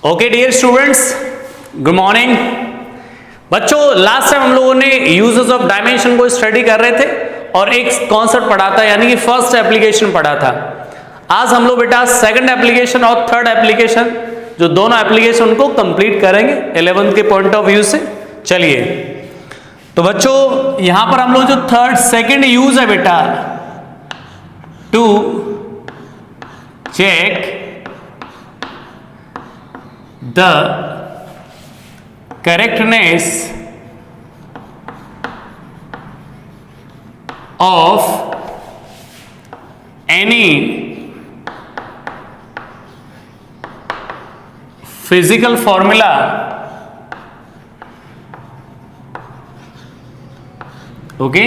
Okay dear students, good morning. बच्चों, last time हम लोगों ने यूजेस ऑफ डायमेंशन को स्टडी कर रहे थे और एक कॉन्सेप्ट पढ़ा था, यानी कि फर्स्ट एप्लीकेशन पढ़ा था। आज हम लोग बेटा सेकंड एप्लीकेशन और थर्ड एप्लीकेशन, जो दोनों एप्लीकेशन उनको कंप्लीट करेंगे 11th के पॉइंट ऑफ व्यू से। चलिए, तो बच्चों यहां पर हम लोग जो थर्ड सेकंड यूज है बेटा, to check the correctness of any physical formula okay,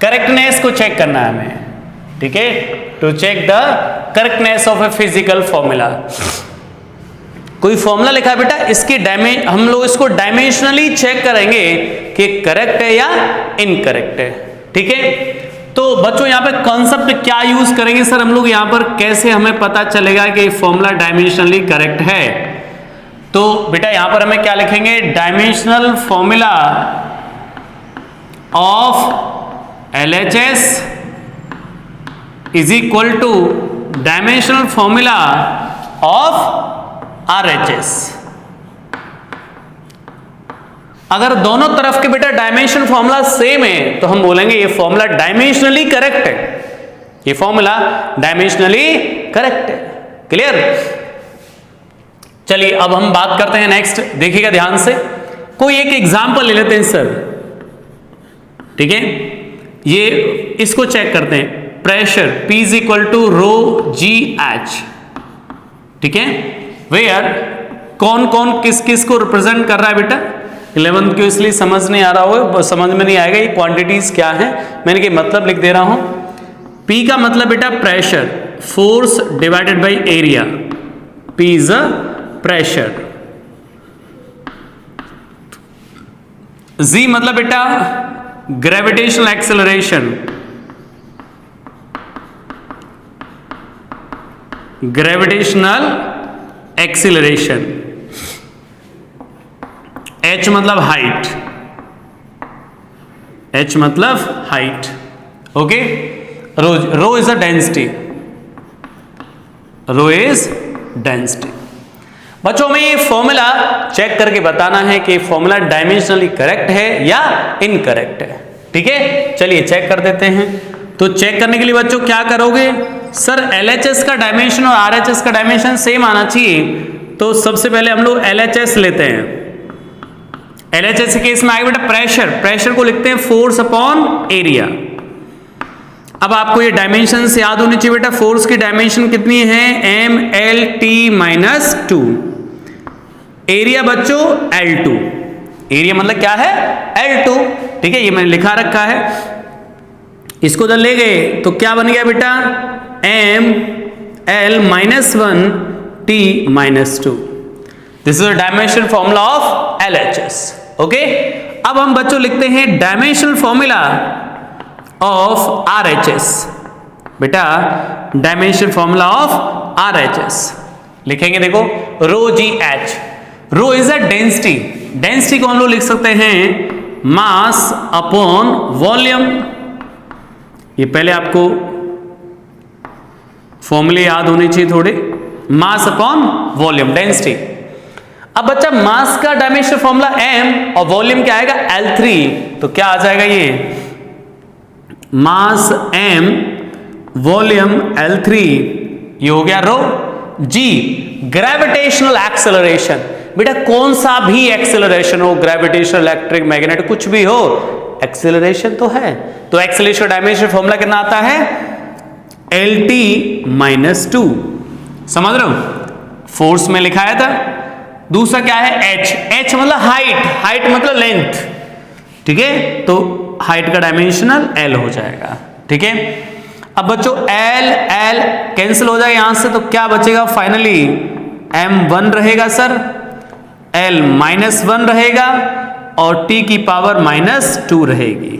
correctness को चेक करना है हमें, ठीक है। To check the correctness of a physical formula. कोई फॉर्मूला लिखा है बेटा, इसकी हम लोग इसको डायमेंशनली चेक करेंगे कि करेक्ट है या इनकरेक्ट है, ठीक है। तो बच्चों यहां पे कॉन्सेप्ट क्या यूज करेंगे सर हम लोग, यहां पर कैसे हमें पता चलेगा कि फॉर्मूला डायमेंशनली करेक्ट है। तो बेटा यहां पर हमें क्या लिखेंगे, dimensional formula of LHS is equal two dimensional formula of RHS। अगर दोनों तरफ के बेटा डायमेंशन फॉर्मूला सेम है तो हम बोलेंगे ये फॉर्मूला डायमेंशनली करेक्ट है, ये फॉर्मूला डायमेंशनली करेक्ट है। क्लियर। चलिए अब हम बात करते हैं नेक्स्ट, देखिएगा ध्यान से। कोई एक एग्जांपल ले लेते हैं सर, ठीक है। ये इसको चेक करते हैं, pressure P is equal to rho GH, ठीक है। वेयर कौन कौन किस किस को रिप्रेजेंट कर रहा है बेटा, 11th को इसलिए समझ नहीं आ रहा हो, समझ में नहीं आएगा ये क्वांटिटीज क्या है, मैंने के मतलब लिख दे रहा हूं। P का मतलब बेटा pressure, force divided by area, P is a pressure. G मतलब बेटा gravitational acceleration, gravitational acceleration. H मतलब हाइट, H मतलब height, okay. Rho is a density, rho is density. बच्चों में ये फॉर्मूला चेक करके बताना है कि फॉर्मूला डायमेंशनली करेक्ट है या इनकरेक्ट है, ठीक है। चलिए चेक कर देते हैं। तो चेक करने के लिए बच्चों क्या करोगे सर, LHS का डायमेंशन और RHS का डायमेंशन सेम आना चाहिए। तो सबसे पहले हम लोग LHS लेते हैं। LHS के केस में आएगा बेटा प्रेशर, प्रेशर को लिखते हैं फोर्स अपॉन एरिया। अब आपको ये डायमेंशन से याद होनी चाहिए बेटा, फोर्स की डायमेंशन कितनी है, MLT-2। एरिया बच्चों L2, एरिया मतलब क्या है L2, ठीक है। ये मैंने लिखा रखा है, इसको जब ले गए तो क्या बन गया बेटा, ML-1T-2। This is the dimensional formula of LHS, okay. अब हम बच्चों लिखते हैं डायमेंशनल फॉर्मूला ऑफ RHS। बेटा डायमेंशनल फॉर्मूला ऑफ RHS लिखेंगे, देखो rho GH। Rho is a density, density को हम लोग लिख सकते हैं मास अपॉन वॉल्यूम। ये पहले आपको फॉर्मूले याद होने चाहिए थोड़े, मास अपॉन वॉल्यूम, डेंसिटी। अब बच्चा मास का डायमेंशन फॉर्मूला m और वॉल्यूम क्या आएगा L3, तो क्या आ जाएगा ये मास m वॉल्यूम L3, ये हो गया रो। G ग्रेविटेशनल एक्सेलरेशन, बेटा कौन सा भी एक्सेलरेशन हो, ग्रेविटेशनल, इलेक्ट्रिक, मैग्नेटिक, कुछ भी हो, एक्सेलरेशन तो है। तो एक्सेलरेशन डायमेंशन फॉर्मूला कितना आता है, LT-2। समझ रहे हो, फोर्स में लिखाया था। दूसरा क्या है H, H मतलब हाइट, हाइट मतलब लेंथ, ठीक है। तो हाइट का डायमेंशनल L हो जाएगा, ठीक है। अब बच्चों L L कैंसिल हो जाएगा यहां से, तो क्या बचेगा फाइनली, M1 रहेगा सर, L-1 रहेगा और T की पावर -2 रहेगी।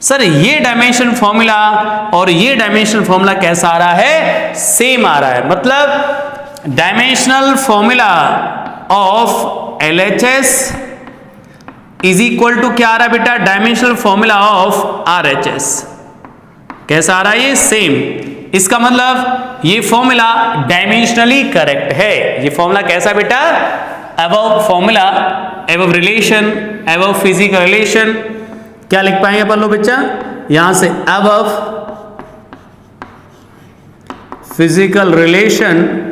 सर ये डायमेंशन फॉर्मूला और ये डायमेंशन फॉर्मूला कैसा आ रहा है, सेम आ रहा है। मतलब dimensional formula of LHS is equal to क्या आ रहा है बेटा, डायमेंशनल फॉर्मूला ऑफ RHS। कैसा आ रहा है ये, सेम। इसका मतलब ये फॉर्मूला डायमेंशनली करेक्ट है। ये फॉर्मूला कैसा बेटा, above formula, above relation, above physical relation, क्या लिख पाएंगे अपन लोग बच्चा, यहां से above physical relation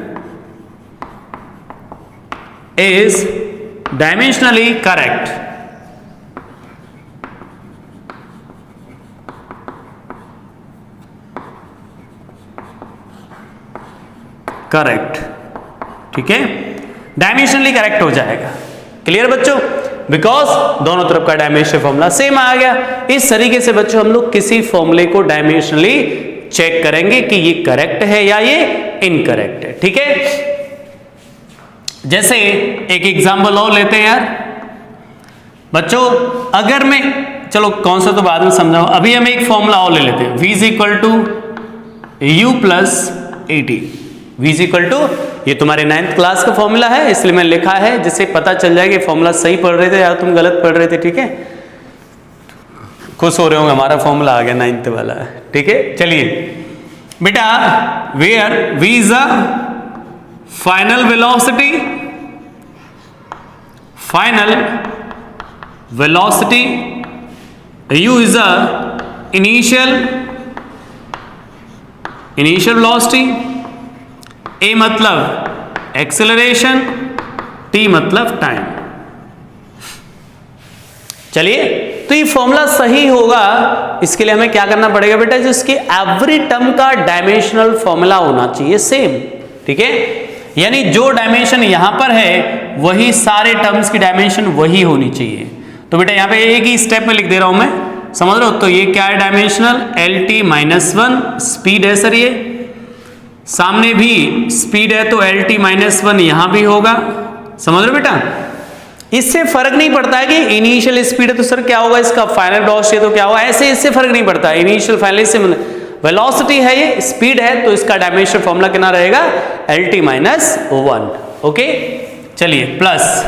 is dimensionally correct। Correct, ठीक है, डायमेंशनली करेक्ट हो जाएगा। क्लियर बच्चों, बिकॉज दोनों तरफ का डायमेंशन फॉर्मूला सेम आ गया। इस तरीके से बच्चों हम लोग किसी फॉर्मूले को डायमेंशनली चेक करेंगे कि ये करेक्ट है या ये इनकरेक्ट है, ठीक है। जैसे एक एग्जाम्पल और लेते हैं यार बच्चों, अगर मैं, चलो कौन सा तो बाद में समझाऊं, अभी हम एक फॉर्मूला और ले लेते हैं, v is equal to u plus AT। v is equal to, ये तुम्हारे 9th क्लास का फॉर्मूला है, इसलिए मैं लिखा है जिससे पता चल जाए कि फॉर्मूला सही पढ़ रहे थे या तुम गलत पढ़ रहे थे, ठीक है। खुश हो रहे होंगे, हमारा फॉर्मूला आ गया 9th वाला, ठीक है। चलिए बेटा, where v is a final velocity, final velocity, u is a initial velocity, a मतलब एक्सेलरेशन, t मतलब टाइम। चलिए, तो ये फॉर्मूला सही होगा, इसके लिए हमें क्या करना पड़ेगा बेटा, जिसके एवरी टर्म का डायमेंशनल फॉर्मूला होना चाहिए सेम, ठीक है। यानी जो डायमेंशन यहां पर है वही सारे टर्म्स की डायमेंशन वही होनी चाहिए। तो बेटा यहां पे एक ही स्टेप में लिख दे रहा हूं मैं, समझ रहे हो। तो ये क्या है, डायमेंशनल LT-1 स्पीड है सर, ये सामने भी स्पीड है तो LT-1 यहां भी होगा, समझ रहे हो बेटा। इससे फर्क नहीं पड़ता है कि इनिशियल स्पीड है तो सर क्या होगा, इसका फाइनल वेलोसिटी तो क्या होगा, ऐसे इससे फर्क नहीं पड़ता है। इनिशियल फाइनल से वेलोसिटी है, ये स्पीड है, तो इसका डायमेंशन फॉर्मूला कितना रहेगा, LT-1। ओके, चलिए प्लस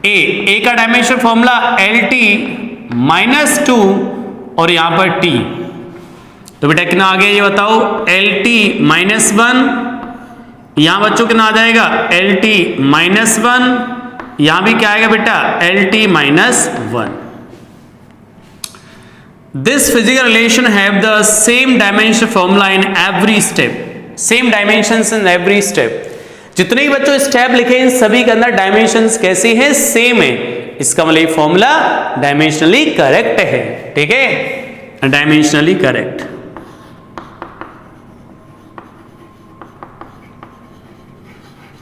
ए का डायमेंशन फॉर्मूला LT-2 और यहां पर T, तो बेटा कितना आ गया ये बताओ, LT-1, यहां बच्चों कितना आ जाएगा, LT-1, यहां भी क्या आएगा बेटा, LT-1। This physical relation have the same dimension formula in every step, same dimensions in every step। जितने ही बच्चों स्टेप लिखे इन सभी के अंदर डायमेंशंस कैसी हैं, सेम है। इसका मतलब ये फॉर्मूला डायमेंशनली करेक्ट है, ठीक है, डायमेंशनली करेक्ट।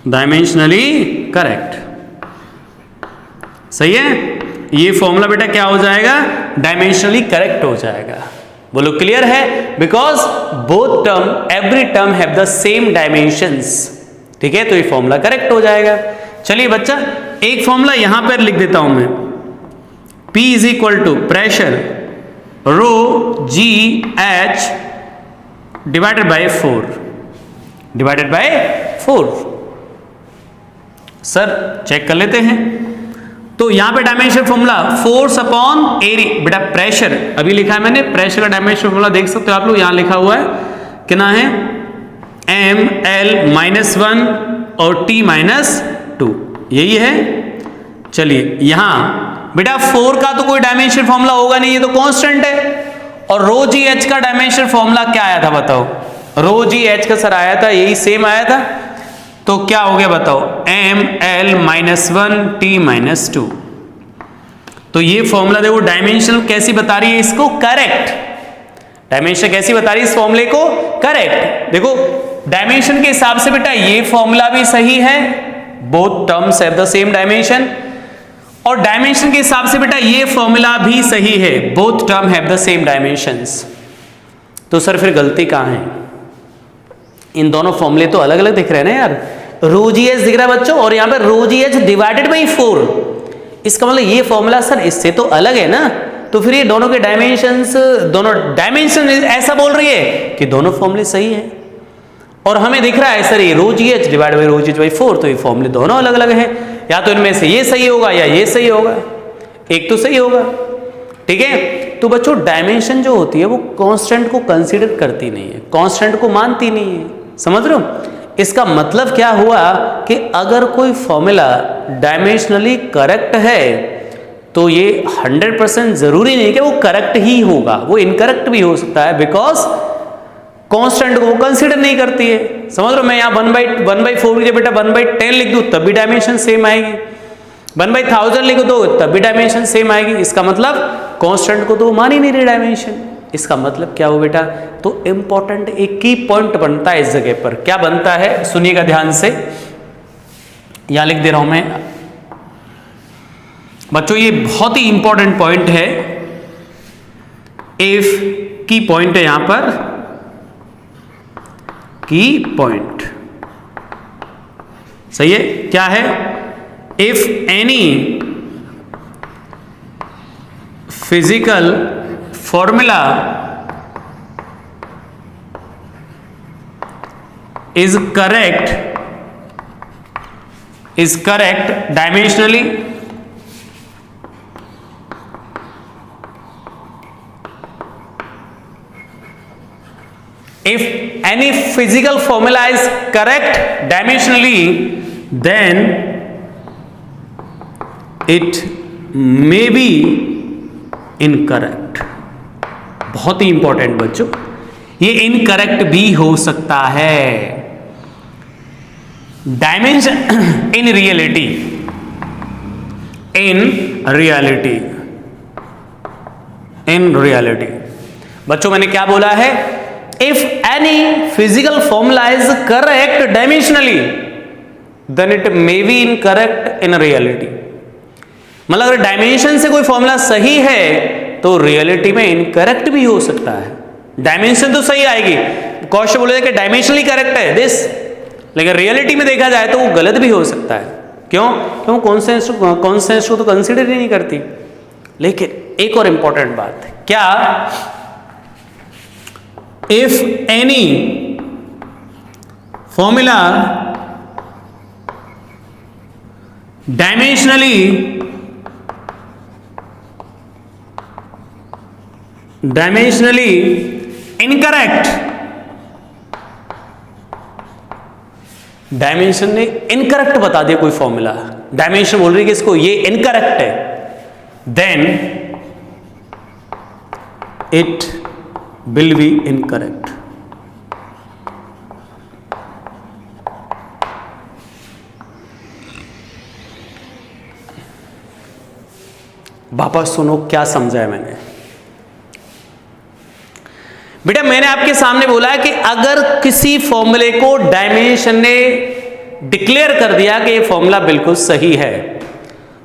डायमेंशनली करेक्ट, सही है। ये फॉर्मूला बेटा क्या हो जाएगा, डायमेंशनली करेक्ट हो जाएगा। बोलो क्लियर है, because both term, every term have the same dimensions, ठीक है। तो ये फॉर्मूला करेक्ट हो जाएगा। चलिए बच्चा, एक फॉर्मूला यहां पर लिख देता हूं मैं, P is equal to pressure ρGH divided by 4, divided by 4। Sir check कर लेते हैं। तो यहां पे dimension formula force upon area, बेटा प्रेशर अभी लिखा है मैंने, प्रेशर का डायमेंशन फॉर्मूला देख सकते हो आप लोग, यहां लिखा हुआ है कितना है, ML-1 और T-2, यही है। चलिए यहां बेटा 4 का तो कोई डायमेंशन फॉर्मूला होगा नहीं, ये तो कांस्टेंट है। और ρGH का डायमेंशन फॉर्मूला क्या आया था बताओ, ρGH का सर आया था, यही सेम आया था। तो क्या हो गया बताओ, ML-1 T-2। तो ये फॉर्मूला देखो डायमेंशन कैसी बता रही है इसको, करेक्ट। डायमेंशन कैसी बता रही है इस फॉर्मूले को, करेक्ट। देखो डायमेंशन के हिसाब से बेटा ये फॉर्मूला भी सही है, both terms have the same dimension. और डायमेंशन के हिसाब से बेटा ये फॉर्मूला भी सही है, both term have the same dimensions. तो सर फिर गलती कहां है, इन दोनों फॉर्मूले तो अलग अलग दिख रहे हैं ना यार। ρGH दिख रहा है बच्चों, और यहां पर ρGH डिवाइडेड बाई 4, इसका मतलब ये फॉर्मूला सर इससे तो अलग है ना। तो फिर ये दोनों के डायमेंशंस, दोनों डायमेंशन ऐसा बोल रही है कि दोनों फॉर्मूले सही है। और हमें दिख रहा है सर ये rho g h divide by rho g h by 4, तो ये फॉर्मूले दोनों अलग अलग हैं, या तो इनमें से ये सही होगा या ये सही होगा, एक तो सही होगा। ठीक है, तो बच्चों डायमेंशन जो होती है वो कांस्टेंट को कंसीडर करती नहीं है, कांस्टेंट को मानती नहीं है, समझ रहे हो। इसका मतलब क्या हुआ कि अगर कोई फॉर्मूला डायमेंशनली करेक्ट है तो ये 100% जरूरी नहीं कि वो करेक्ट ही होगा, वो इनकरेक्ट भी हो सकता है, बिकॉज कांस्टेंट को वो कंसीडर नहीं करती है। समझ लो, मैं यहाँ 1/4 की बेटा 1/10 लिख दूं तब भी डायमेंशन सेम आएगी, 1/1000 लिख दो तब भी डायमेंशन सेम आएगी। इसका मतलब कांस्टेंट को तो मान ही नहीं रही डायमेंशन। इसका मतलब क्या हो बेटा, तो इंपॉर्टेंट एक की पॉइंट बनता है इस जगह पर। क्या बनता है, सुनिएगा ध्यान से, यहां लिख दे रहा हूं मैं बच्चों, ये बहुत ही इंपॉर्टेंट पॉइंट है। इफ की पॉइंट है यहां पर, की पॉइंट सही है, क्या है, if any physical formula is correct dimensionally, if any physical formula is correct dimensionally, then it may be incorrect। बहुत ही इंपॉर्टेंट बच्चों, ये इनकरेक्ट भी हो सकता है। डायमेंशन इन रियलिटी बच्चों मैंने क्या बोला है, if any physical formula is correct dimensionally then it may be incorrect in reality. मतलब अगर डायमेंशन से कोई फॉर्मूला सही है तो रियलिटी में इनकरेक्ट भी हो सकता है। डायमेंशन तो सही आएगी, कौशल बोले कि डायमेंशनली करेक्ट है दिस, लेकिन रियलिटी में देखा जाए तो वो गलत भी हो सकता है। क्यों, क्यों कॉन्सेंस को तो कंसीडर ही नहीं करती। लेकिन एक और इंपॉर्टेंट बात है, क्या, if any formula dimensionally incorrect, dimension ने इनकरेक्ट बता दिया कोई फॉर्मूला, डायमेंशन बोल रही है कि इसको ये इनकरेक्ट है, then it will be incorrect. वापस सुनो क्या समझा है मैंने। बेटा मैंने आपके सामने बोला है कि अगर किसी फॉर्मूले को डायमेंशन ने डिक्लेयर कर दिया कि ये फॉर्मूला बिल्कुल सही है,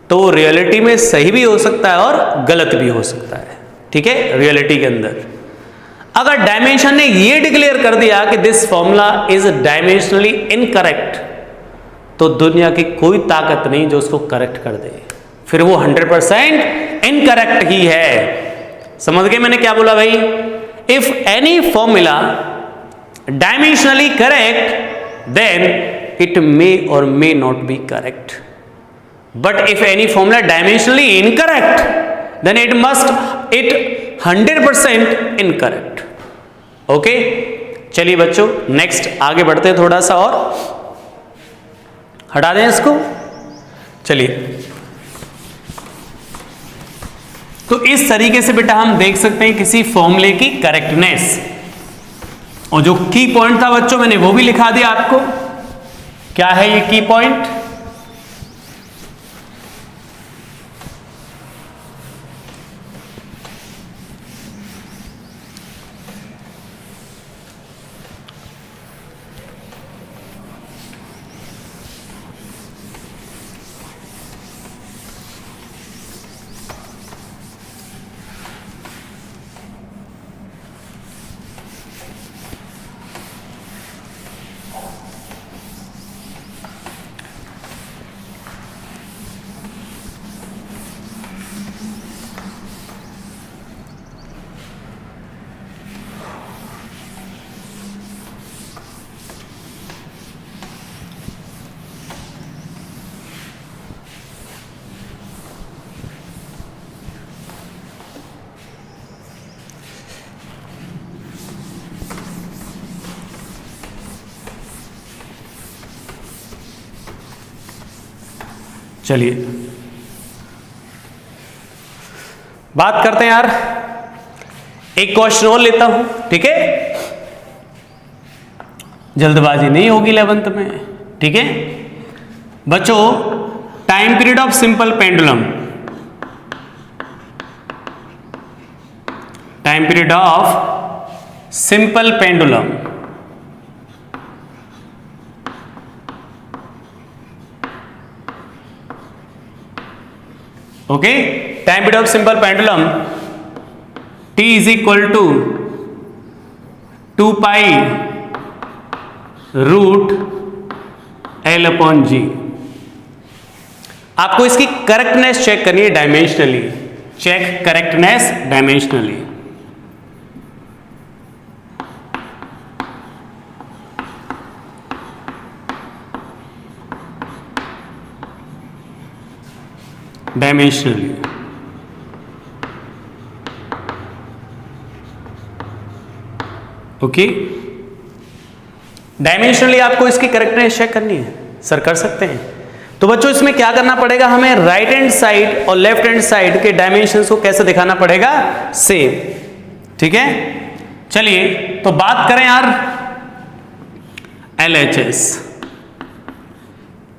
तो रियलिटी में सही भी हो सकता है और गलत भी हो सकता है। ठीक है, रियलिटी के अंदर अगर डायमेंशन ने ये डिक्लेयर कर दिया कि this formula is dimensionally incorrect, तो दुनिया की कोई ताकत नहीं जो उसको करेक्ट कर दे, फिर वो 100% इनकरेक्ट ही है। समझ गए मैंने क्या बोला भाई, if any formula dimensionally correct then it may or may not be correct, but if any formula dimensionally incorrect then it 100% incorrect। Okay, चलिए बच्चों नेक्स्ट आगे बढ़ते हैं, थोड़ा सा और हटा दें इसको। चलिए, तो इस तरीके से बेटा हम देख सकते हैं किसी फॉर्मूले की करेक्टनेस। और जो की पॉइंट था बच्चों मैंने वो भी लिखा दिया आपको, क्या है ये की पॉइंट, चलिए बात करते हैं यार, एक क्वेश्चन और लेता हूं, ठीक है, जल्दबाजी नहीं होगी 11th में, ठीक है बच्चों। Time period of simple pendulum, time period of simple pendulum, okay, time period of simple pendulum t is equal to 2 pi root L upon G। आपको इसकी करेक्टनेस चेक करनी है dimensionally, check correctness dimensionally. Dimensionally okay, dimensionally आपको इसकी correctness check करनी है, sir कर सकते हैं। तो बच्चों इसमें क्या करना पड़ेगा, हमें राइट हैंड साइड और लेफ्ट हैंड साइड के डायमेंशंस को कैसे दिखाना पड़ेगा, सेम, ठीक है। चलिए तो बात करें यार LHS,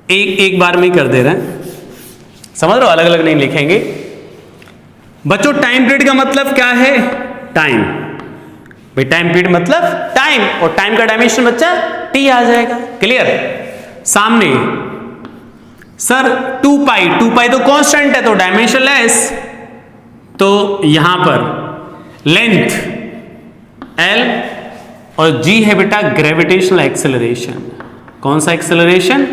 एक बार में ही कर दे रहे हैं, समझ रहे हो, अलग अलग नहीं लिखेंगे बच्चों। टाइम पीरियड का मतलब क्या है, टाइम, भाई टाइम पीरियड मतलब टाइम, और टाइम का डायमेंशन बच्चा t आ जाएगा, क्लियर। सामने सर 2 पाई तो कांस्टेंट है तो डायमेंशन लेस, तो यहां पर लेंथ L और G है बेटा ग्रेविटेशनल एक्सेलरेशन। कौन सा एक्सेलरेशन,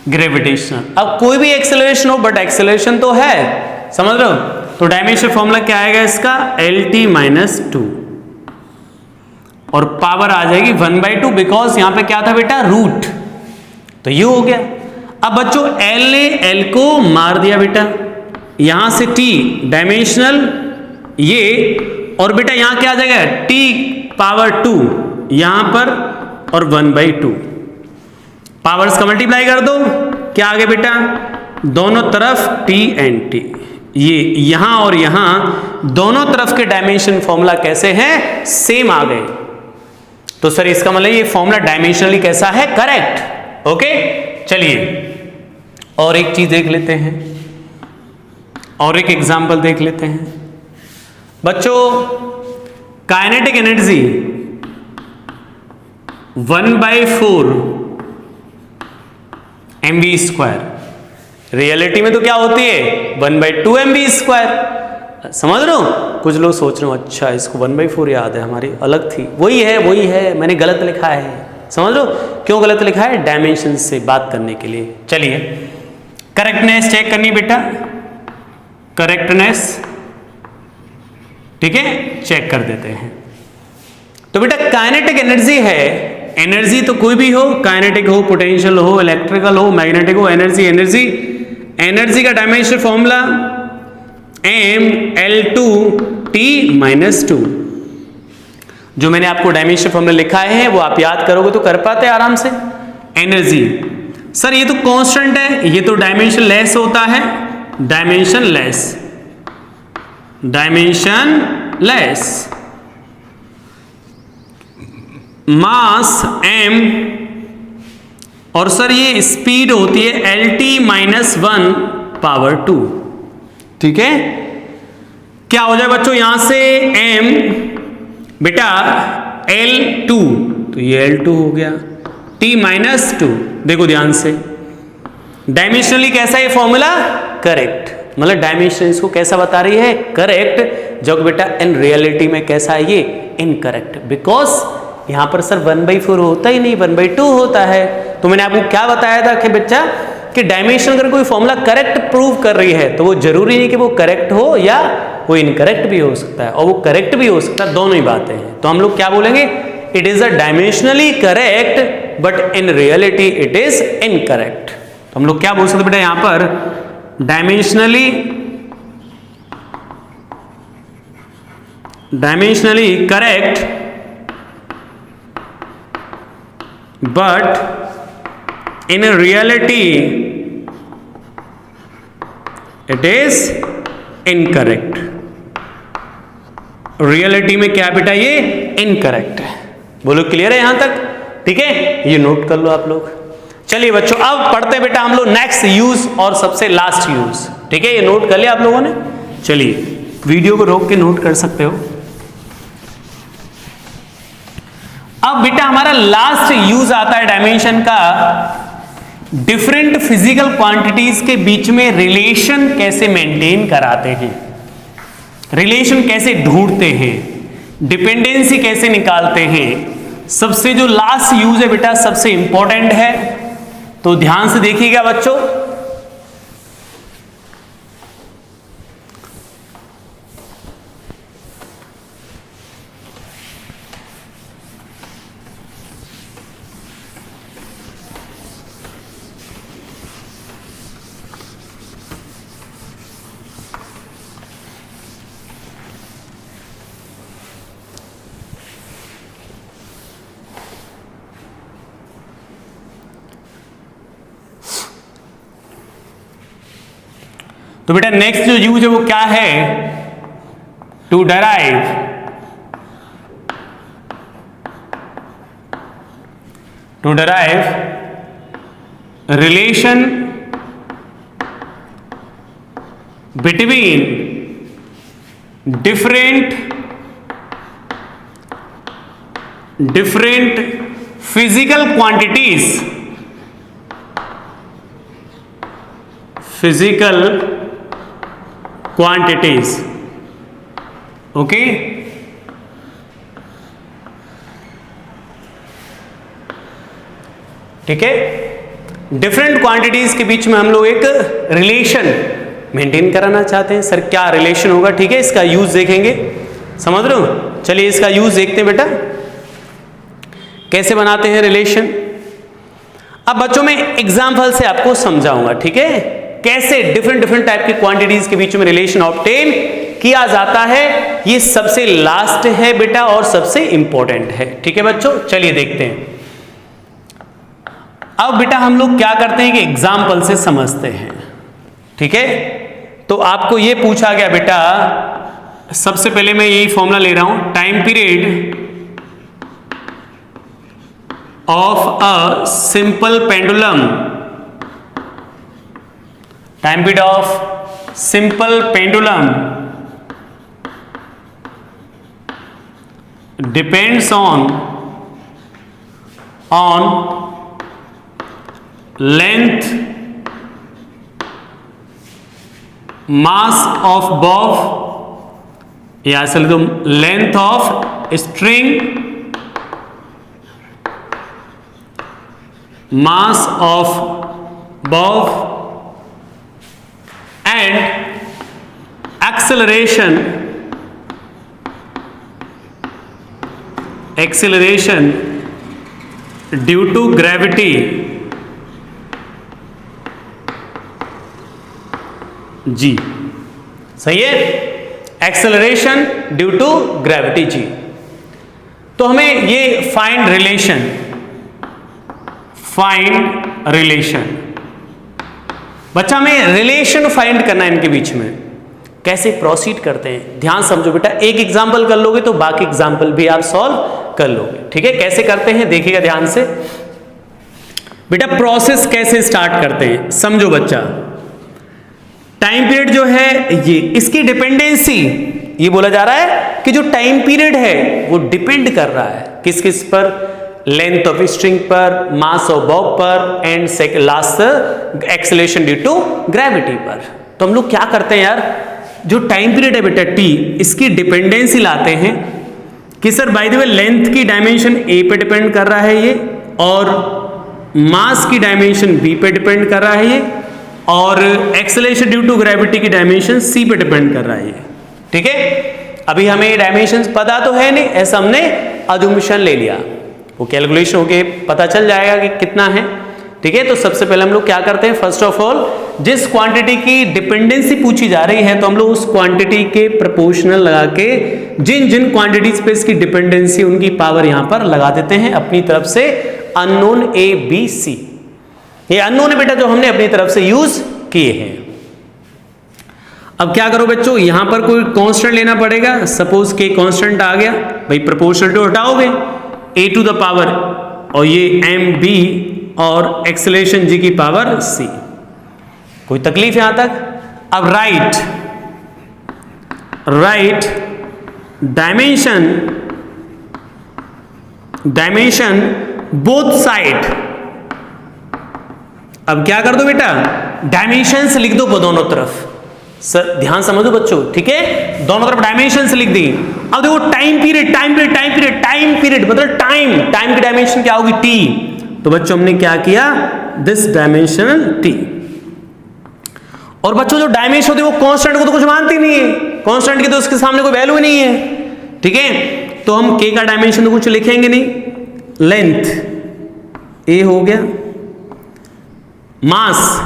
ग्रेविटेशनल। अब कोई भी एक्सेलरेशन हो बट एक्सेलरेशन तो है, समझ रहे हो। तो डायमेंशन फॉर्मूला क्या आएगा इसका, LT-2, और पावर आ जाएगी 1/2, बिकॉज यहां पे क्या था बेटा, रूट, तो ये हो गया। अब बच्चों L ने L को मार दिया बेटा, यहां से T डायमेंशनल ये, और बेटा यहां क्या आ जाएगा, T⁻², यहां पर, और 1/2, पावर्स का मल्टीप्लाई कर दो, क्या आ गया बेटा, दोनों तरफ T एंड T, ये यहां और यहां दोनों तरफ के डायमेंशन फॉर्मूला कैसे हैं, सेम आ गए। तो सर इसका मतलब ये फॉर्मूला डायमेंशनली कैसा है, करेक्ट, ओके। चलिए और एक चीज देख लेते हैं, और एक एग्जांपल देख लेते हैं बच्चों। काइनेटिक एनर्जी 1/4 mv², रियलिटी में तो क्या होती है 1/2 mv², समझ रहे हो। कुछ लोग सोच रहे हो अच्छा इसको 1/4 याद है, हमारी अलग थी, वही है, मैंने गलत लिखा है, समझ लो क्यों गलत लिखा है, डायमेंशन से बात करने के लिए। चलिए करेक्टनेस चेक करनी बेटा, करेक्टनेस, ठीक है, चेक कर देते हैं। तो बेटा काइनेटिक एनर्जी है, एनर्जी तो कोई भी हो, काइनेटिक हो, पोटेंशियल हो, इलेक्ट्रिकल हो, मैग्नेटिक हो, एनर्जी का डायमेंशन फॉर्मूला mL2T-2। जो मैंने आपको डायमेंशन फॉर्मूला लिखा है वो आप याद करोगे तो कर पाते आराम से। एनर्जी सर ये तो कांस्टेंट है, ये तो डायमेंशन लेस होता है, डायमेंशन लेस, मास m, और सर ये स्पीड होती है LT-1/2, ठीक है। क्या हो जाए बच्चों यहां से m बेटा L2, तो ये L2 हो गया, T-2, देखो ध्यान से, डायमेंशनली कैसा है फॉर्मूला, करेक्ट, मतलब डायमेंशन इसको कैसा बता रही है, करेक्ट, जो बेटा इन रियलिटी में कैसा है ये इनकरेक्ट, बिकॉज यहां पर सर 1/4 होता ही नहीं, 1/2 होता है। तो मैंने आपको क्या बताया था कि बच्चा कि डायमेंशन अगर कोई फॉर्मूला करेक्ट प्रूव कर रही है तो वो जरूरी नहीं कि वो करेक्ट हो या वो इनकरेक्ट भी हो सकता है, और वो करेक्ट भी हो सकता है, दोनों ही बातें हैं। तो हम लोग क्या बोलेंगे, it is a dimensionally correct but in reality it is incorrect. तो हम लोग क्या बोल सकते बेटा यहां पर, dimensionally correct but in reality it is incorrect. Reality में क्या बेटा, ये इनकरेक्ट है। बोलो क्लियर है यहां तक? ठीक है, ये नोट कर लो आप लोग। चलिए बच्चों, अब पढ़ते हैं बेटा हम लोग नेक्स्ट यूज और सबसे लास्ट यूज। ठीक है, ये नोट कर लिया आप लोगों ने? चलिए वीडियो को रोक के नोट कर सकते हो। अब बेटा हमारा लास्ट यूज आता है डायमेंशन का, डिफरेंट फिजिकल क्वांटिटीज के बीच में रिलेशन कैसे मेंटेन कराते हैं, रिलेशन कैसे ढूंढते हैं, डिपेंडेंसी कैसे निकालते हैं। सबसे जो लास्ट यूज है बेटा सबसे इंपॉर्टेंट है, तो ध्यान से देखिएगा बच्चों। तो बेटा नेक्स्ट जो यूज है वो क्या है, to derive relation between different physical quantities, okay. ठीक है, डिफरेंट क्वांटिटीज के बीच में हम लोग एक रिलेशन मेंटेन कराना चाहते हैं। सर क्या रिलेशन होगा? ठीक है, इसका यूज देखेंगे, समझ रहे हो? चलिए इसका यूज देखते हैं बेटा, कैसे बनाते हैं रिलेशन। अब बच्चों में एग्जाम्पल से आपको समझाऊंगा, ठीक है, कैसे डिफरेंट टाइप की क्वांटिटीज के बीच में रिलेशन ऑब्टेन किया जाता है। ये सबसे लास्ट है बेटा और सबसे इंपॉर्टेंट है। ठीक है बच्चों, चलिए देखते हैं। अब बेटा हम लोग क्या करते हैं कि एग्जाम्पल से समझते हैं। ठीक है, तो आपको ये पूछा गया बेटा, सबसे पहले मैं यही फॉर्मूला ले रहा हूं, time period of a simple pendulum, time period of simple pendulum depends on length, mass of Bob, या असल तो length of string, mass of Bob and acceleration due to gravity, जी सही है, acceleration due to gravity G. तो हमें ये find relation बच्चा में रिलेशन फाइंड करना है इनके बीच में। कैसे प्रोसीड करते हैं, ध्यान समझो बेटा, एक एग्जांपल कर लोगे तो बाकी एग्जांपल भी आप सॉल्व कर लोगे। ठीक है, कैसे करते हैं देखिएगा ध्यान से बेटा। प्रोसेस कैसे स्टार्ट करते हैं समझो बच्चा। टाइम पीरियड जो है ये, इसकी डिपेंडेंसी, ये बोला जा रहा है कि जो टाइम पीरियड है वो डिपेंड कर रहा है किस किस पर, लेंथ ऑफ स्ट्रिंग पर, मास ऑफ बॉब पर, and last acceleration due to gravity पर। तो हम लोग क्या करते हैं यार, जो टाइम पीरियड है बेटा टी, इसकी डिपेंडेंसी लाते हैं कि sir by the way length की डायमेंशन ए पे डिपेंड कर रहा है ये, और मास की डायमेंशन बी पे डिपेंड कर रहा है ये, और एक्सेलरेशन ड्यू टू ग्रेविटी की डायमेंशन सी पे डिपेंड कर रहा है ये। ठीक है, अभी हमें ये डायमेंशंस पता तो है नहीं, ऐसा हमने अज्यूमशन ले लिया, वो कैलकुलेशन होके पता चल जाएगा कि कितना है। ठीक है, तो सबसे पहले हम लोग क्या करते हैं, फर्स्ट ऑफ ऑल जिस क्वांटिटी की डिपेंडेंसी पूछी जा रही है तो हम लोग उस क्वांटिटी के प्रोपोर्शनल लगा के जिन जिन क्वांटिटीज पे इसकी डिपेंडेंसी उनकी पावर यहां पर लगा देते हैं अपनी तरफ से, अननोन ए बी सी। ये अननोन है बेटा जो हमने अपनी तरफ से यूज किए हैं। अब क्या करो बच्चों, यहां पर कोई कांस्टेंट लेना पड़ेगा। सपोज के कांस्टेंट आ गया भाई, प्रोपोर्शनल टू हटाओगे a टू द पावर और ये mb और एक्सेलरेशन g की पावर c। कोई तकलीफ यहां तक? अब राइट डायमेंशन बोथ साइड। अब क्या कर दो बेटा, डायमेंशंस लिख दो दोनों तरफ। सर ध्यान समझो बच्चों, ठीक है, दोनों तरफ डायमेंशंस लिख दी। अब देखो टाइम पीरियड मतलब टाइम की डायमेंशन क्या होगी, t। तो बच्चों हमने क्या किया, दिस डायमेंशनल t। और बच्चों जो डायमेंशन होती है वो कांस्टेंट को तो कुछ मानती नहीं है, कांस्टेंट की तो उसके सामने कोई वैल्यू ही नहीं है, ठीक है। तो हम k का डायमेंशन तो कुछ लिखेंगे नहीं। लेंथ a हो गया, मास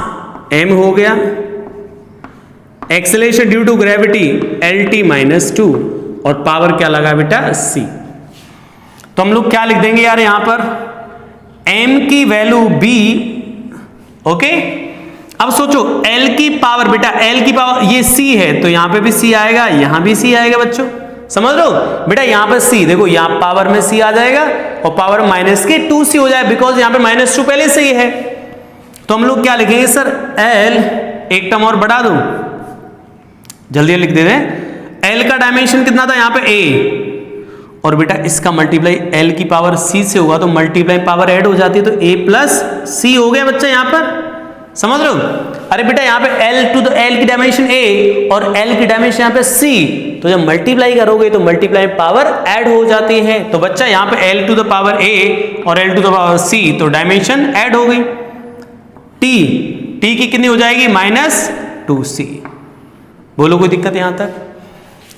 m हो गया, acceleration due to gravity LT -2 और पावर क्या लगा बेटा c। तो हम लोग क्या लिख देंगे यार यहां पर, m की वैल्यू b, ओके। अब सोचो L की पावर, बेटा L की पावर ये c है तो यहां पे भी c आएगा, यहां भी c आएगा बच्चों, समझ लो बेटा। यहां पर c देखो, यहां पावर में c आ जाएगा और पावर माइनस के 2c हो जाए, बिकॉज यहां पे -2 पहले से ही है। तो हम लोग क्या लिखेंगे सर, L, एक टर्म और बढ़ा दूं, जल्दी लिख दे रहे हैं। L का डायमेंशन कितना था यहां पे a, और बेटा इसका मल्टीप्लाई L की पावर c से होगा तो मल्टीप्लाई पावर ऐड हो जाती है, तो a प्लस c हो गया बच्चा यहां पर, समझ लो। अरे बेटा यहाँ पे L की डायमेंशन a और L की डायमेंशन यहाँ पे c, तो जब मल्टीप्लाई करोगे तो मल्टीप्लाई पावर ऐड हो जाती है। तो बच्चा यहाँ पे L to the power a और L to the power c, तो डायमेंशन ऐड हो गई। t की कितनी हो जाएगी, -2c। बोलो कोई दिक्कत यहां तक?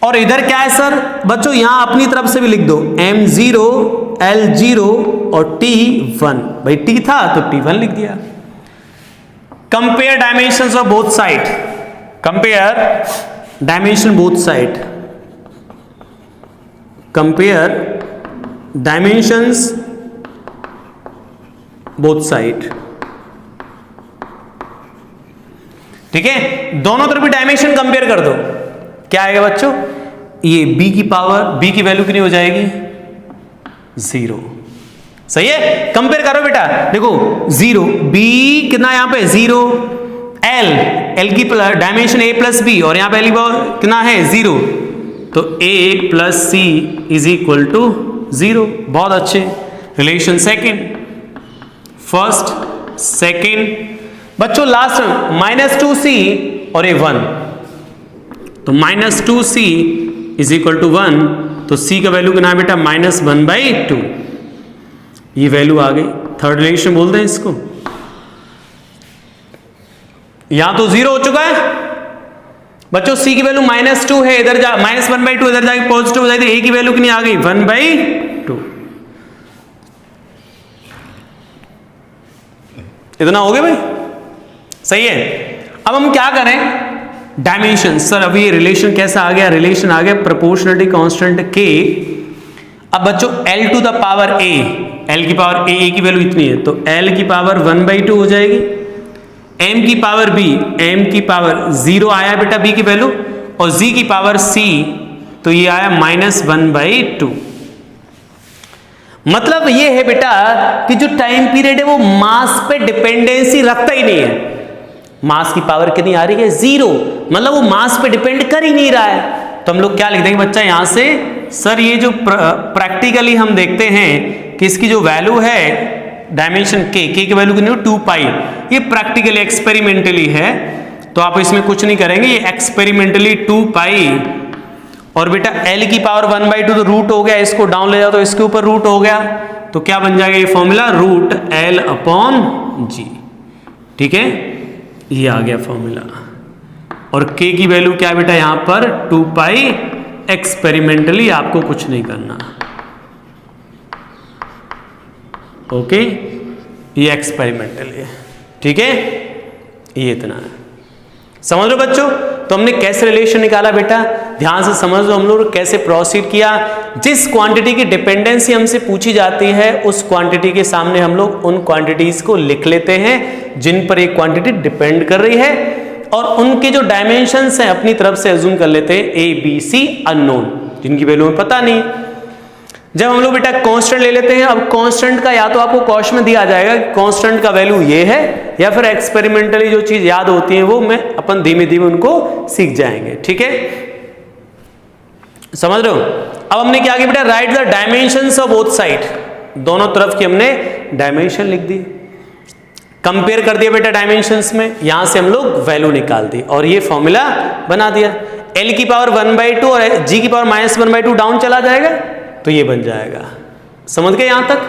और इधर क्या है सर बच्चों, यहां अपनी तरफ से भी लिख दो, m0 L0 और t1। भाई t था तो t1 लिख दिया। Compare dimensions of both side, compare dimension both side, compare dimensions both side, ठीक है। दोनों तरफ भी डायमेंशन कंपेयर कर दो, क्या आएगा बच्चों, ये b की पावर, b की वैल्यू कितनी हो जाएगी, 0। सही है, कंपेयर करो बेटा, देखो 0, b कितना यहां पे 0, L की डायमेंशन a प्लस b और यहां पे L कितना है 0, तो a plus c is equal to 0। बहुत अच्छे रिलेशन। सेकेंड, फर्स्ट, सेकेंड, बच्चों लास्ट -2c और a 1, तो -2c इज इक्वल टू 1, तो c का वैल्यू कितना है बेटा, -1/2। ये वैल्यू आ गई, थर्ड रिलेशन बोलते हैं इसको। यहां तो 0 हो चुका है बच्चों, c की वैल्यू -2 है, इधर जा -1/2, इधर जाके पॉजिटिव हो जाएगी, a की वैल्यू कितनी आ गई, 1/2। इतना हो गया भाई, सही है। अब हम क्या करें, डायमेंशन। सर अभी ये रिलेशन कैसा आ गया, रिलेशन आ गया प्रोपोर्शनलिटी कांस्टेंट k। अब बच्चों L to the power a, L की पावर a की वैल्यू इतनी है, तो L की पावर 1/2 हो जाएगी, m की पावर b, m की पावर 0 आया बेटा b की वैल्यू, और g की पावर c, तो ये आया -1/2। मतलब ये है बेटा कि जो टाइम पीरियड है वो मास पे डिपेंडेंसी रखता ही नहीं है। मास की पावर कितनी आ रही है, 0, मतलब वो मास पे डिपेंड कर ही नहीं रहा है। तो हम लोग क्या लिख देंगे बच्चा यहां से, सर ये जो प्रैक्टिकली हम देखते हैं कि इसकी जो वैल्यू है डायमेंशन k की वैल्यू कितनी है 2π, ये प्रैक्टिकली एक्सपेरिमेंटली है, तो आप इसमें कुछ नहीं करेंगे, ये एक्सपेरिमेंटली 2π। और बेटा L की पावर 1/2 तो रूट हो गया, इसको डाउन ले जाओ तो इसके ऊपर रूट हो गया, तो क्या बन जाएगा ये फॉर्मूला, √L/g, ठीक है, ये आ गया फॉर्मूला। और k की वैल्यू क्या बेटा यहां पर 2π, एक्सपेरिमेंटली आपको कुछ नहीं करना, ओके, ये एक्सपेरिमेंटली है, ठीक है, ये इतना है, समझ लो बच्चों। तो हमने कैसे रिलेशन निकाला बेटा, ध्यान से समझ लो हम लोग कैसे प्रोसीड किया। जिस क्वांटिटी की डिपेंडेंसी हमसे पूछी जाती है उस क्वांटिटी के सामने हम लोग उन क्वांटिटीज को लिख लेते हैं जिन पर एक क्वांटिटी डिपेंड कर रही है। और उनके जो डायमेंशंस हैं अपनी तरफ से अज्यूम कर लेते हैं ए बी सी अननोन, जिनकी वैल्यू हमें पता नहीं। जब हम लोग बेटा कांस्टेंट ले लेते हैं, अब कांस्टेंट का या तो आपको क्वेश्चन में दिया जाएगा कि कांस्टेंट का वैल्यू ये है, या फिर एक्सपेरिमेंटली जो चीज याद होती है वो मैं अपन धीमे धीमे उनको सीख जाएंगे। ठीक है, समझ रहे हो? अब हमने क्या किया बेटा, right the dimensions of both side, दोनों तरफ की हमने डायमेंशन लिख दी, कंपेयर कर दिया बेटा डायमेंशंस में, यहां से हम लोग वैल्यू निकाल दी और ये फॉर्मूला बना दिया। l की पावर 1/2 और g की पावर -1/2 डाउन चला जाएगा तो ये बन जाएगा। समझ गए यहां तक?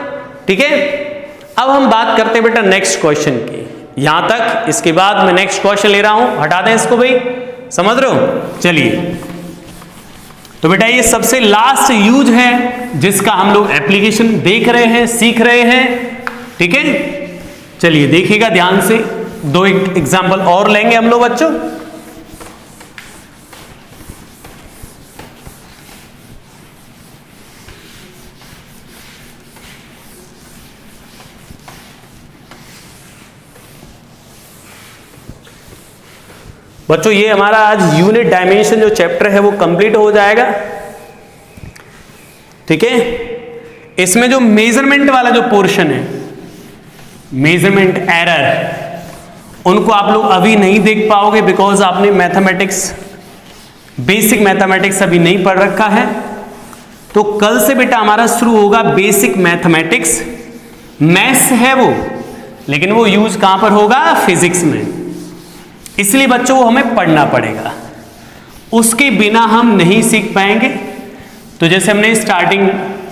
ठीक है, अब हम बात करते हैं बेटा नेक्स्ट क्वेश्चन की, यहां तक। इसके बाद मैं नेक्स्ट क्वेश्चन ले रहा हूं, हटा दें इसको भाई, समझ रहे हो? चलिए, तो बेटा ये सबसे लास्ट यूज है जिसका हम लोग एप्लीकेशन देख रहे हैं, सीख रहे हैं। ठीक है, चलिए देखिएगा ध्यान से, दो एग्जांपल और लेंगे हम लोग बच्चों। बच्चों ये हमारा आज यूनिट डायमेंशन जो चैप्टर है वो कंप्लीट हो जाएगा। ठीक है, इसमें जो मेजरमेंट वाला जो पोर्शन है, मेजरमेंट एरर, उनको आप लोग अभी नहीं देख पाओगे बिकॉज आपने मैथमेटिक्स, बेसिक मैथमेटिक्स अभी नहीं पढ़ रखा है। तो कल से बेटा हमारा शुरू होगा बेसिक मैथमेटिक्स, मैथ्स है वो, लेकिन वो यूज कहां पर होगा, फिजिक्स में। इसलिए बच्चों वो हमें पढ़ना पड़ेगा, उसके बिना हम नहीं सीख पाएंगे। तो जैसे हमने स्टार्टिंग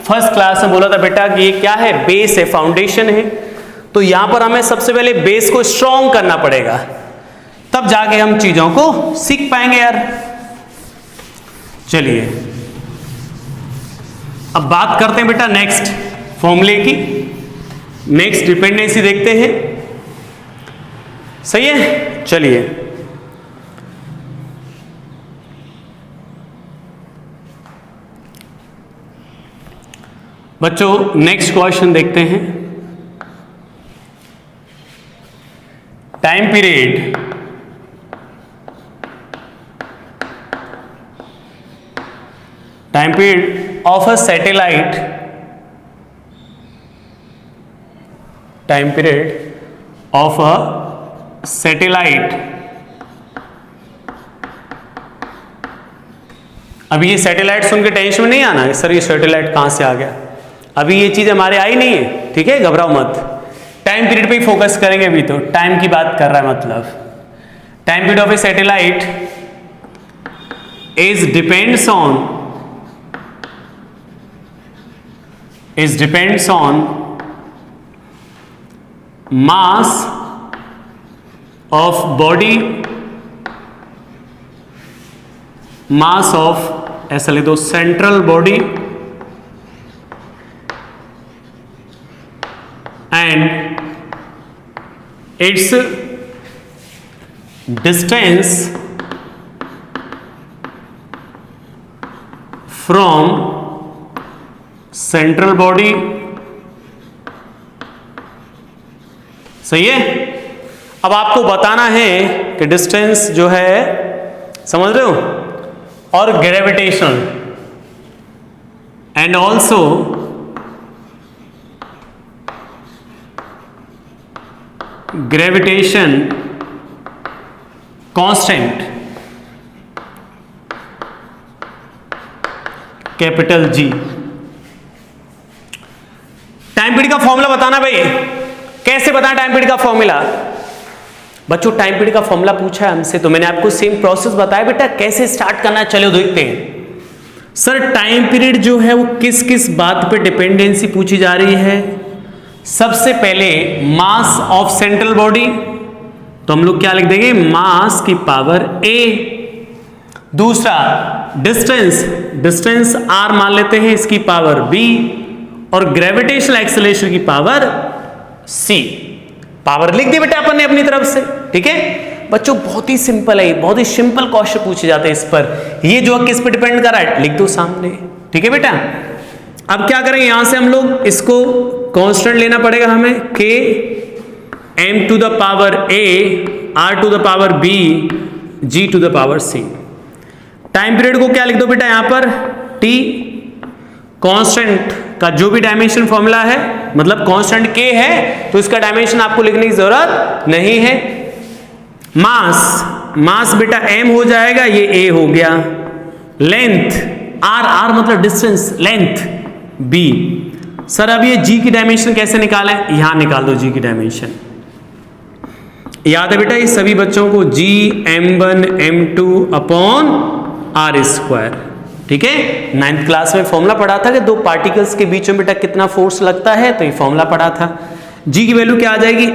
फर्स्ट क्लास में बोला था बेटा कि ये क्या है, बेस है, फाउंडेशन है। तो यहां पर हमें सबसे पहले बेस को स्ट्रॉन्ग करना पड़ेगा, तब जाके हम चीजों को सीख पाएंगे यार। चलिए अब बात करते हैं बेटा नेक्स्ट फॉर्मूले की, नेक्स्ट डिपेंडेंसी देखते हैं। सही है, चलिए बच्चों नेक्स्ट क्वेश्चन देखते हैं। Time period of a satellite, time period of a satellite. अभी ये सैटेलाइट सुन के टेंशन में नहीं आना है सर ये सैटेलाइट कहां से आ गया, अभी ये चीज हमारे आई नहीं है। ठीक है, घबराओ मत, टाइम पीरियड पे ही फोकस करेंगे। अभी तो टाइम की बात कर रहा है, मतलब time period of A satellite is depends on mass of body, mass of, ऐसा लिख दो, central body and it's distance from central body. सही है, अब आपको बताना है कि डिस्टेंस जो है, समझ रहे हो, और gravitational and also gravitation constant capital G. Time period का फॉर्मूला बताना भाई, कैसे बताना टाइम पीरियड का फॉर्मूला। बच्चों टाइम पीरियड का फॉर्मूला पूछा है हमसे, तो मैंने आपको सेम प्रोसेस बताया बेटा कैसे स्टार्ट करना। चलो देखते हैं। सर टाइम पीरियड जो है वो किस किस बात पे डिपेंडेंसी पूछी जा रही है। सबसे पहले मास ऑफ सेंट्रल बॉडी, तो हम लोग क्या लिख देंगे, मास की पावर a। दूसरा डिस्टेंस r मान लेते हैं, इसकी पावर b, और ग्रेविटेशनल एक्सेलरेशन की पावर c। पावर लिख दी बेटा अपन ने अपनी तरफ से। ठीक है बच्चों, बहुत ही सिंपल है, बहुत ही सिंपल क्वेश्चन पूछे जाते हैं इस पर। ये जो किस पे डिपेंड कर रहा है लिख दो सामने। ठीक है बेटा, अब क्या करेंगे, यहां से हम लोग इसको कांस्टेंट लेना पड़ेगा हमें, k m to the power a r to the power b G to the power c. Time period को क्या लिख दो बेटा यहां पर, टी। कांस्टेंट का जो भी डायमेंशन फॉर्मूला है, मतलब कांस्टेंट के है तो इसका डायमेंशन आपको लिखने की जरूरत नहीं है। मास बेटा एम हो जाएगा, ये ए हो गया। लेंथ आर मतलब डिस्टेंस, लेंथ बी। सर अब ये जी की डायमेंशन कैसे निकालें, यहां निकाल दो जी की डायमेंशन। याद है बेटा ये सभी बच्चों को, जी m1 m2 upon are square, ठीक है। 9th क्लास में फॉर्मूला पढ़ा था कि दो पार्टिकल्स के बीच में बेटा कितना फोर्स लगता है, तो ये फॉर्मूला पढ़ा था। जी की वैल्यू क्या आ जाएगी,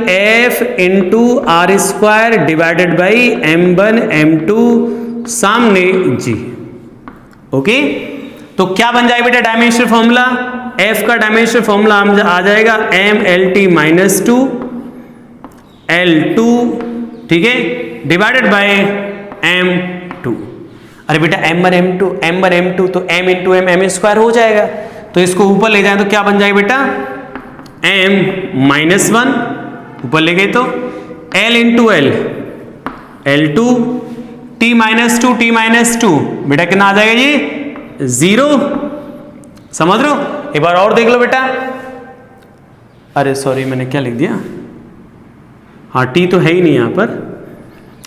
F into r square divided by m1 m2 सामने जी। ओके, तो क्या बन जाएगा बेटा डायमेंशन फॉर्मूला, F का डायमेंशन फॉर्मूला आ जाएगा mLT माइनस 2 L2, ठीक है, डिवाइडेड बाय m2। अरे बेटा m1 m2 तो m इंटू m स्क्वायर हो जाएगा, तो इसको ऊपर ले जाए तो क्या बन जाएगा बेटा m माइनस 1, ऊपर ले गए तो l into l L2, t minus two बेटा कितना आ जाएगा ये 0। समझ रहे हो, एक बार और देख लो बेटा। अरे सॉरी मैंने क्या लिख दिया, हाँ t तो है ही नहीं यहां पर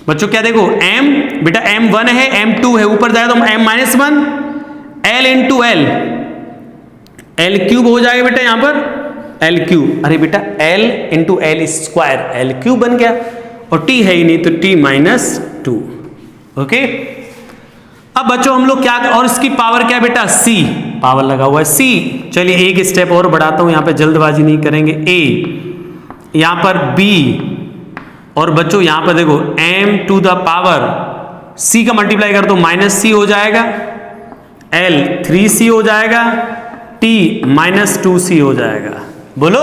बच्चों। क्या देखो m बेटा m1 है m2 है, ऊपर जाए तो m minus 1 l into l cube हो जाएगा बेटा यहां पर l क्यूब। अरे बेटा l into l square l cube बन गया, और t है ही नहीं तो t माइनस 2। ओके, अब बच्चों हम लोग क्या, और इसकी पावर क्या बेटा c, पावर लगा हुआ है c। चलिए एक स्टेप और बढ़ाता हूं, यहां पे जल्दबाजी नहीं करेंगे। a यहां पर b, और बच्चों यहां पर देखो m to the power c का मल्टीप्लाई कर दो माइनस c हो जाएगा, l 3c हो जाएगा, t माइनस 2c हो जाएगा। बोलो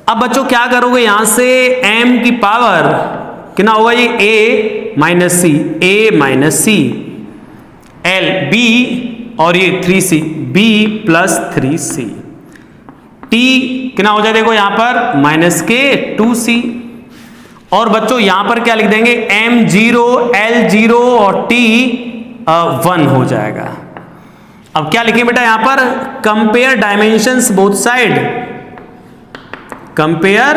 अब बच्चों क्या करोगे, यहां से m की पावर कितना होगा, ये a minus c l b और ये 3c b plus 3c, t कितना हो जाए देखो यहां पर माइनस के 2c। और बच्चों यहां पर क्या लिख देंगे m0 l0 और t 1 हो जाएगा। अब क्या लिखें बेटा यहां पर, compare dimensions both side, compare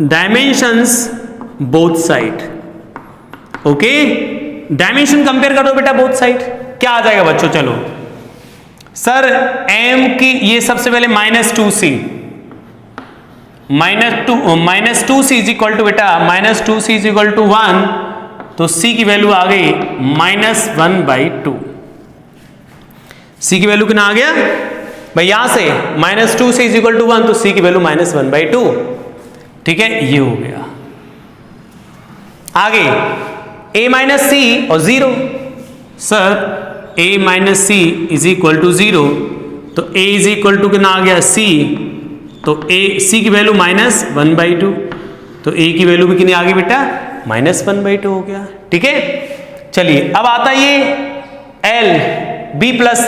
dimensions both side. Okay, dimension compare कर दो बेटा बोथ साइड, क्या आ जाएगा बच्चों, चलो सर m की ये सबसे पहले minus 2c minus 2c is equal to बेटा minus 2c is equal to 1, तो c की वैल्यू आ गई माइनस 1/2। c की वैल्यू कितना आ गया भाई, यहां से minus 2c is equal to 1 तो c की वैल्यू माइनस 1/2, ठीक है, ये हो गया। आगे a माइनस c और 0, sir a minus c is equal to 0, तो a इज इक्वल टू कितना आ गया c, तो c की वैल्यू माइनस 1/2, तो a की वैल्यू भी कितनी आ गई बेटा माइनस 1/2 हो गया, ठीक है। चलिए अब आता ये l b plus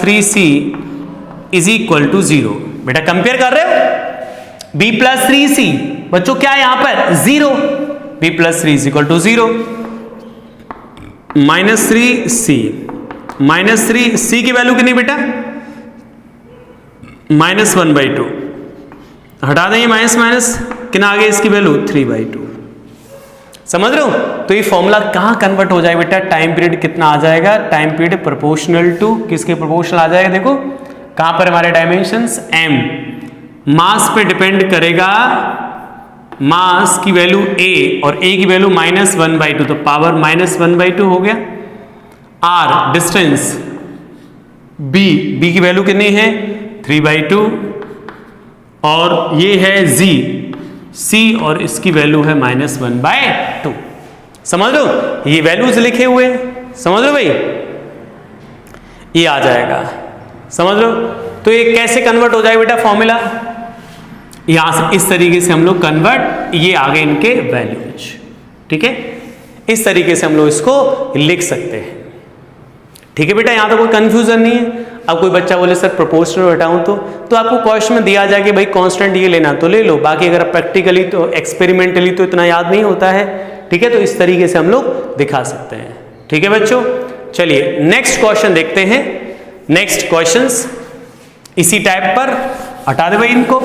3c is equal to 0। बेटा कंपेयर कर रहे हो b प्लस 3c, बच्चों क्या है यहां पर 0, b plus 3 is equal to 0, minus 3c की वैल्यू कितनी बेटा माइनस 1/2, हटा देंगे माइनस कितना आ गया इसकी वैल्यू 3/2। समझ रहे हो, तो ये फॉर्मूला कहां कन्वर्ट हो जाएगा बेटा, टाइम पीरियड कितना आ जाएगा, टाइम पीरियड प्रोपोर्शनल टू किसके प्रोपोर्शनल आ जाएगा, देखो कहां पर हमारे डायमेंशंस m, मास पे डिपेंड करेगा, मास की वैल्यू a और a की वैल्यू माइनस 1/2, तो पावर माइनस 1/2 हो गया। r डिस्टेंस b की वैल्यू कितनी है 3/2, और ये है c और इसकी वैल्यू है माइनस 1/2। समझ लो, ये वैल्यूज लिखे हुए, समझ लो भाई, ये आ जाएगा, समझ लो। तो ये कैसे कन्वर्ट हो जाएगा बेटा फॉर्मूला, यहां से इस तरीके से हम लोग कन्वर्ट, ये आ गए इनके वैल्यूज, ठीक है, इस तरीके से हम लोग इसको लिख सकते हैं, ठीक है बेटा, यहां तो कोई कंफ्यूजन नहीं है। अब कोई बच्चा बोले सर प्रोपोर्शनल हटाऊं तो आपको क्वेश्चन में दिया जाए कि भाई कांस्टेंट ये लेना तो ले लो, बाकी अगर प्रैक्टिकली तो एक्सपेरिमेंटली तो इतना याद नहीं होता है, ठीक है। तो इस तरीके से हम लोग दिखा सकते हैं, ठीक है बच्चों। चलिए नेक्स्ट क्वेश्चन देखते हैं। नेक्स्ट क्वेश्चंस इसी टाइप पर, हटा दे भाई इनको।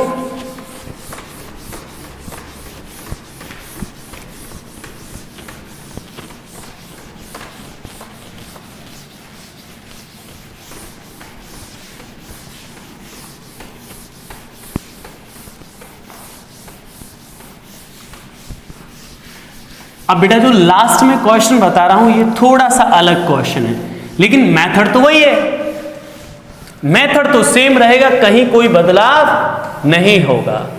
अब बेटा जो लास्ट में क्वेश्चन बता रहा हूं ये थोड़ा सा अलग क्वेश्चन है, लेकिन मेथड तो वही है, मेथड तो सेम रहेगा, कहीं कोई बदलाव नहीं होगा।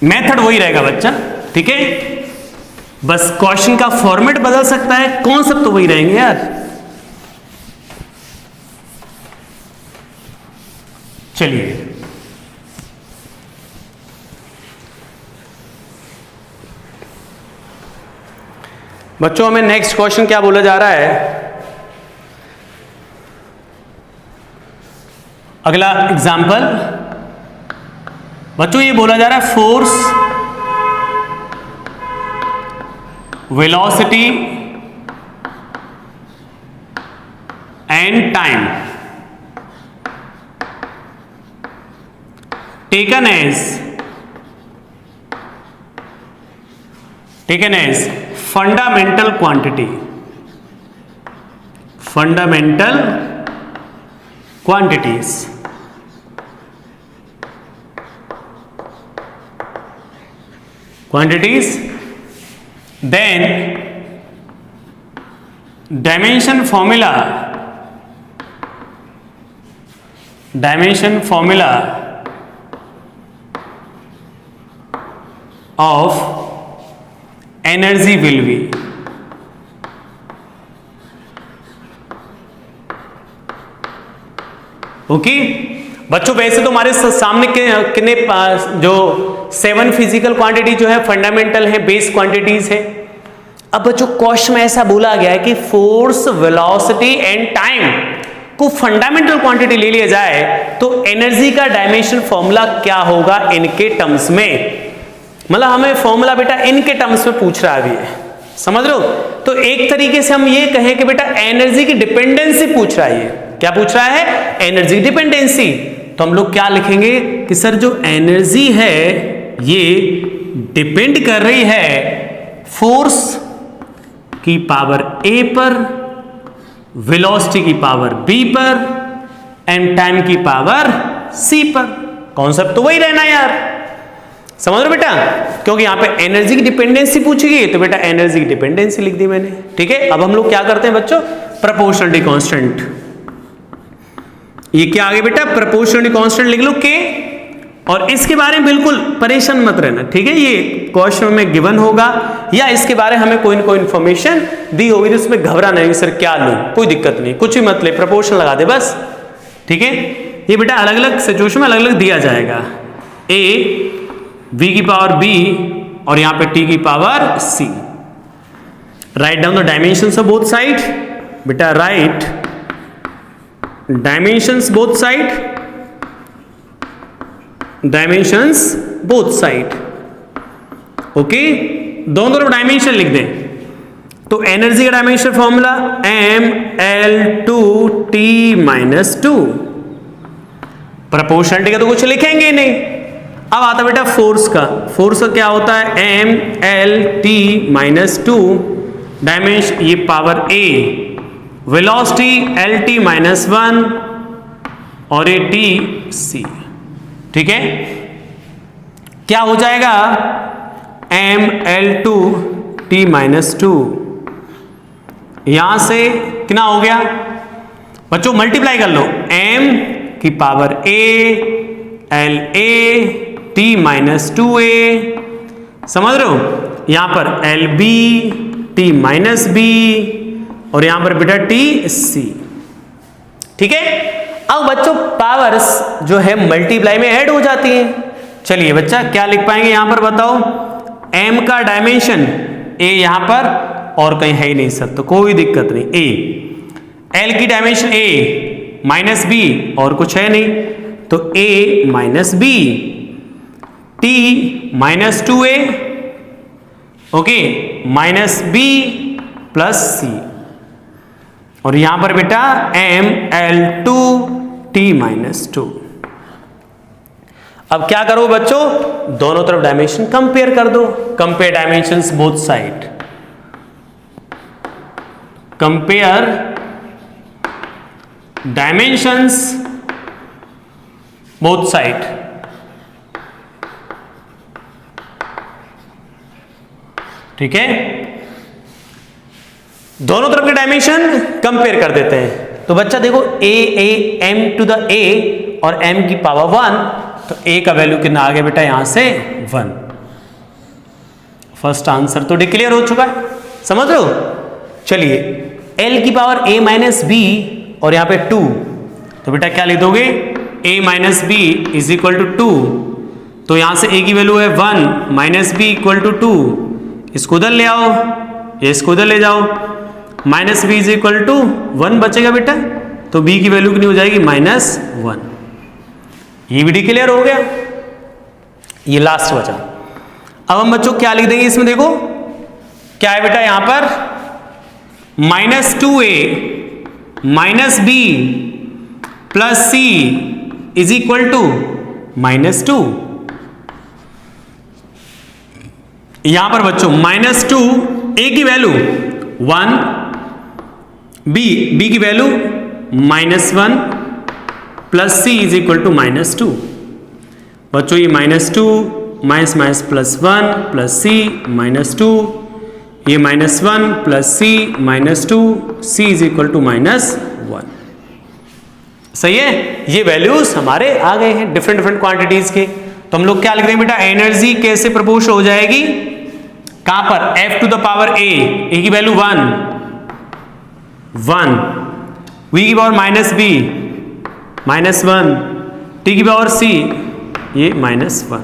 मेथड वही रहेगा बच्चा, ठीक है। बस क्वेश्चन का फॉर्मेट बदल सकता है, कॉन्सेप्ट तो वही रहेंगे यार। चलिए बच्चों, हमें नेक्स्ट क्वेश्चन क्या बोला जा रहा है, अगला एग्जाम्पल बच्चों ये बोला जा रहा है force, velocity and time taken as fundamental quantity, fundamental quantities, then dimension formula of energy will be, okay बच्चों। वैसे तो हमारे सामने कितने जो 7 फिजिकल क्वांटिटी जो है फंडामेंटल है, बेस क्वांटिटीज है। अब बच्चों क्वेश्चन में ऐसा बोला गया है कि फोर्स, वेलोसिटी एंड टाइम को फंडामेंटल क्वांटिटी ले लिया जाए तो एनर्जी का डायमेंशन फॉर्मूला क्या होगा इनके टर्म्स में। मतलब हमें फॉर्मूला बेटा इनके टर्म्स में पूछ रहा है अभी, समझ रहे हो। तो एक तरीके से हम ये कहें कि बेटा एनर्जी की डिपेंडेंसी पूछ रहा है। क्या पूछ रहा है? Energy dependency. तो हम लोग क्या लिखेंगे कि सर जो एनर्जी है ये डिपेंड कर रही है फोर्स की पावर ए पर, वेलोसिटी की पावर बी पर एंड टाइम की पावर सी पर। कॉन्सेप्ट तो वही रहना यार, समझ रहे बेटा, क्योंकि यहां पे एनर्जी की डिपेंडेंसी पूछेगी तो बेटा एनर्जी की डिपेंडेंसी लिख दी मैंने, ठीक है। अब हम लोग क्या करते हैं बच्चों, प्रोपोर्शनलिटी कांस्टेंट। ये क्या आगे बेटा, प्रोपोर्शनलिटी कांस्टेंट लिख लो के, और इसके बारे में बिल्कुल परेशान मत रहना, ठीक है। ये क्वेश्चन में गिवन होगा या इसके बारे में हमें कोई ना कोई इंफॉर्मेशन दी होगी तो उसमें घबराना नहीं, सर क्या लूं, कोई दिक्कत नहीं, कुछ भी मत ले, प्रोपोर्शन लगा दे बस, ठीक है। ये बेटा अलग अलग सिचुएशन में अलग अलग दिया जाएगा, ए v की पावर b और यहां पे t की power c। Right down the dimensions of both side, बेटा right dimensions both side, dimensions both side, okay. दोनों तरफ डायमेंशन लिख दें तो एनर्जी का डायमेंशन फॉर्मूला mL2T-2। प्रोपोर्शनलिटी का तो कुछ लिखेंगे नहीं। अब आता बेटा फोर्स का, फोर्स का क्या होता है mLT-2, डायमेंशन ये पावर a, वेलोसिटी LT-1 और ये TC, ठीक है। क्या हो जाएगा mL2T-2, यहां से कितना हो गया बच्चों, मल्टीप्लाई कर लो, m की पावर a LA T-2a, समझ रहे हो, यहां पर LB T-B और यहां पर बेटा TC, ठीक है। अब बच्चों पावर्स जो है मल्टीप्लाई में ऐड हो जाती हैं, चलिए बच्चा क्या लिख पाएंगे यहां पर बताओ, m का डायमेंशन a यहां पर और कहीं है ही नहीं सर, तो कोई दिक्कत नहीं, a l की डायमेंशन a माइनस b और कुछ है नहीं, तो a minus b, t minus 2a, okay, minus b plus c, और यहां पर बेटा m l 2 t माइनस 2। अब क्या करो बच्चों, दोनों तरफ डायमेंशन कंपेयर कर दो, compare dimensions both side, compare dimensions both side, ठीक है, दोनों तरफ के डायमेंशन कंपेयर कर देते हैं। तो बच्चा देखो m टू द a और m की पावर 1, तो a का वैल्यू कितना आ गया बेटा यहां से 1। फर्स्ट आंसर तो डिक्लेयर हो चुका है, समझ रहे हो। चलिए l की पावर a माइनस बी और यहां पे 2, तो बेटा क्या लिख दोगे, a minus b is equal to 2, तो यहां से a की वैल्यू है 1 माइनस बी इक्वल टू 2, इसको उधर ले आओ, ये इसको उधर ले जाओ, minus b is equal to 1 बचेगा बेटा, तो b की वैल्यू कितनी हो जाएगी -1। ये भी डिक्लेयर हो गया, ये लास्ट बचा। अब हम बच्चों क्या लिख देंगे इसमें, देखो क्या है बेटा यहां पर -2a minus b plus c is equal to -2। यहां पर बच्चों -2 a की वैल्यू 1, b की value -1 plus c is equal to -2। बच्चों ये -2 माइनस माइनस +1 प्लस सी -2, ये -1 plus c -2, c is equal to -1। सही है, ये वैल्यूज हमारे आ गए हैं डिफरेंट क्वांटिटीज के। तो हम लोग क्या लिख रहे हैं बेटा, एनर्जी कैसे प्रोपोर्शन हो जाएगी, कहां पर f to the power a की वैल्यू 1, v की पावर -b -1, t की पावर c ये -1,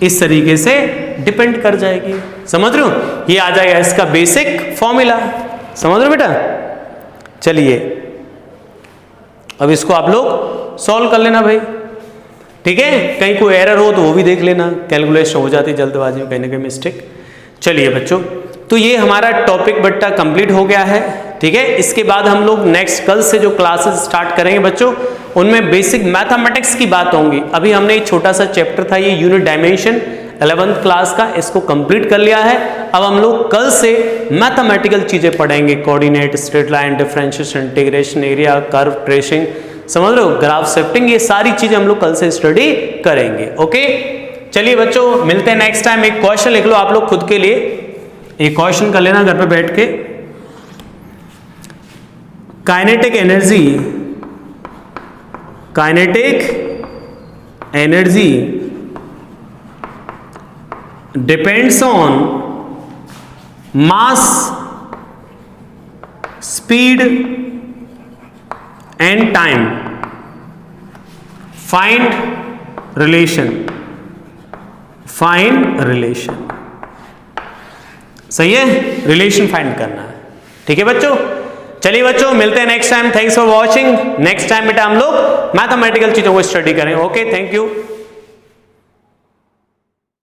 इस तरीके से डिपेंड कर जाएगी। समझ रहे हो, ये आ जाएगा इसका बेसिक फॉर्मूला। समझ रहे हो बेटा। चलिए अब इसको आप लोग सॉल्व कर लेना भाई, ठीक है, कहीं कोई एरर हो तो वो भी देख लेना, कैलकुलेशन हो जाती जल्दबाजी में कहीं ना कहीं मिस्टेक। चलिए बच्चों, तो ये हमारा टॉपिक बट्टा कंप्लीट हो गया है, ठीक है। इसके बाद हम लोग नेक्स्ट कल से जो क्लासेस स्टार्ट करेंगे बच्चों, उनमें बेसिक मैथमेटिक्स की बात होंगी। अभी हमने एक छोटा सा चैप्टर था ये यूनिट डायमेंशन 11th क्लास का, इसको कंप्लीट कर लिया है। अब हम लोग कल से मैथमेटिकल चीजें पढ़ेंगे, coordinate, straight line, differentiation, integration, area, curve, tracing, समझ रहे हो, ग्राफ शिफ्टिंग, ये सारी चीजें हम लोग कल से स्टडी करेंगे। ओके, चलिए बच्चों मिलते हैं नेक्स्ट टाइम। एक क्वेश्चन लिख लो आप लोग खुद के लिए, एक क्वेश्चन कर लेना घर पे बैठ के। Kinetic energy depends on mass, speed and time. Find relation. सही है, रिलेशन फाइंड करना है, ठीक है बच्चों। चलिए बच्चों मिलते हैं next time. Thanks for watching. Next time बेटा हम लोग मैथमेटिकल चीजों को स्टडी करें। Okay, thank you.